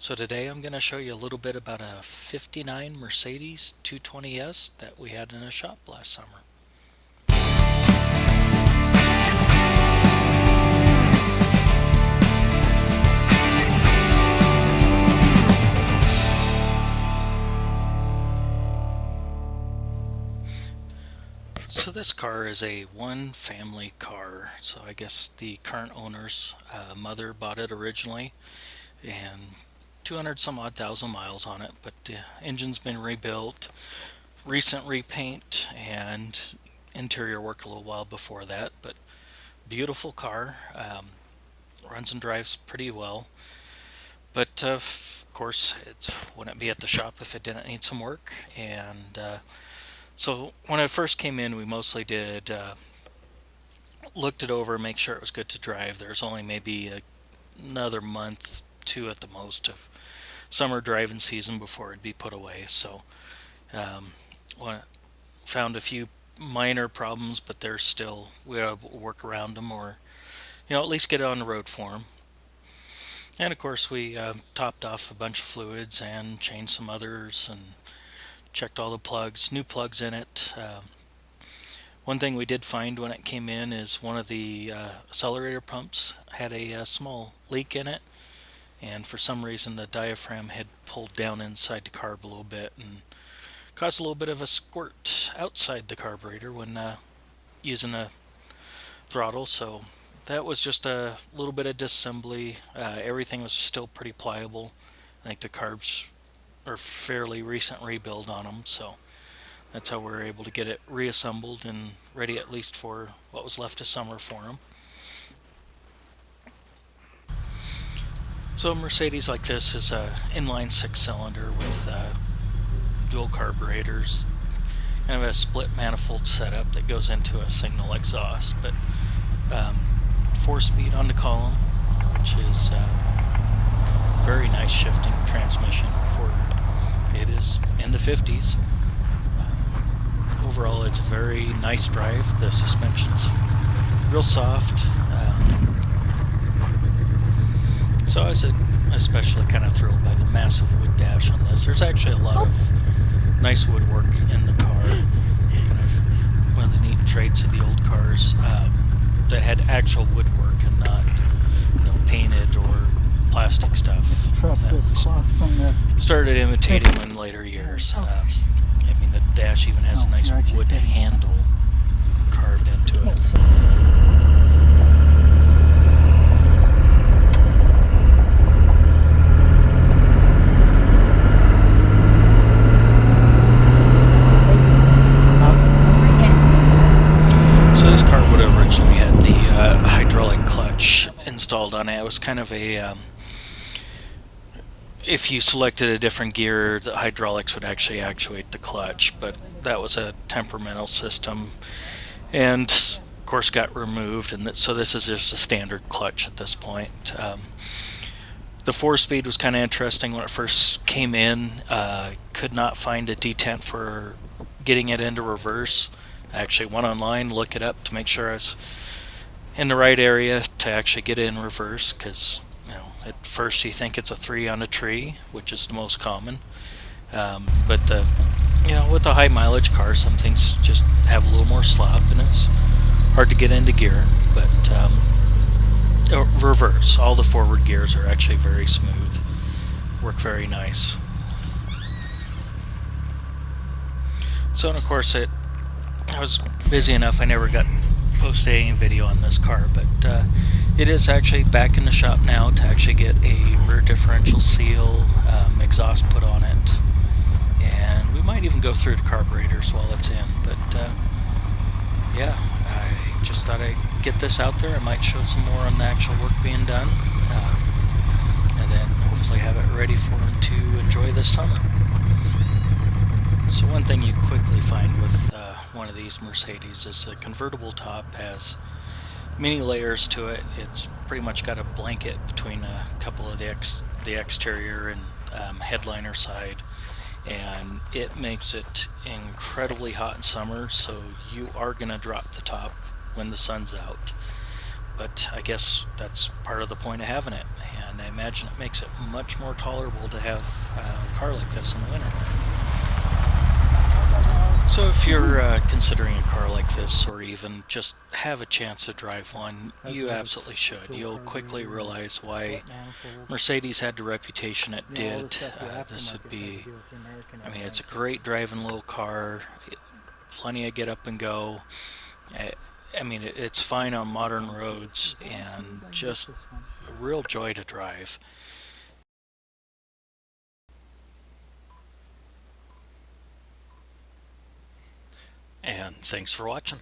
So today I'm going to show you a little bit about a 59 Mercedes 220S that we had in a shop last summer. So this car is a one family car. So I guess the current owner's mother bought it originally, and 200 some odd thousand miles on it, but the engine's been rebuilt, recent repaint, and interior work a little while before that. But beautiful car, runs and drives pretty well. But of course, it wouldn't be at the shop if it didn't need some work. And so when it first came in, we mostly did looked it over, make sure it was good to drive. There's only maybe another month, two at the most, of summer driving season before it'd be put away. So um, found a few minor problems, but they're still we have to work around them, or at least get it on the road for them. And of course, we topped off a bunch of fluids and changed some others and checked all the plugs, new plugs in it. One thing we did find when it came in is one of the accelerator pumps had a small leak in it, and for some reason the diaphragm had pulled down inside the carb a little bit and caused a little bit of a squirt outside the carburetor when using a throttle. So that was just a little bit of disassembly. Everything was still pretty pliable. I think the carbs are fairly recent rebuild on them, so that's how we were able to get it reassembled and ready at least for what was left of summer for them. So a Mercedes like this is a inline six-cylinder with dual carburetors, kind of a split manifold setup that goes into a signal exhaust, but 4-speed on the column, which is very nice shifting transmission for it is in the 50s. Overall, it's a very nice drive. The suspension's real soft. So I was especially kind of thrilled by the massive wood dash on this. There's actually a lot of nice woodwork in the car. Kind of one of the neat traits of the old cars that had actual woodwork and not, painted or plastic stuff. Trust this cloth from the started imitating in later years. The dash even has a nice wood handle carved into it. So this car would have originally had the hydraulic clutch installed on it. It was kind of a if you selected a different gear, the hydraulics would actually actuate the clutch, but that was a temperamental system, and of course got removed, and so this is just a standard clutch at this point. The 4-speed was kind of interesting when it first came in. Could not find a detent for getting it into reverse. I actually went online, looked it up to make sure I was in the right area to actually get it in reverse, because at first you think it's a 3 on a tree, which is the most common. But with a high mileage car, some things just have a little more slop, and it's hard to get into gear. But reverse, all the forward gears are actually very smooth, work very nice. So, and of course, I was busy enough, I never got posted any video on this car, but it is actually back in the shop now to actually get a rear differential seal, exhaust put on it, and we might even go through the carburetors while it's in. But yeah, I just thought I'd get this out there. I might show some more on the actual work being done, and then hopefully have it ready for them to enjoy this summer. So one thing you quickly find with one of these Mercedes is the convertible top has many layers to it. It's pretty much got a blanket between a couple of the exterior and headliner side, and it makes it incredibly hot in summer, so you are going to drop the top when the sun's out. But I guess that's part of the point of having it, and I imagine it makes it much more tolerable to have a car like this in the winter. So if you're considering a car like this, or even just have a chance to drive one, you absolutely should. You'll quickly realize why Mercedes had the reputation it did. This would be, I mean, it's a great driving little car, plenty of get up and go. I mean, it's fine on modern roads and just a real joy to drive. And thanks for watching.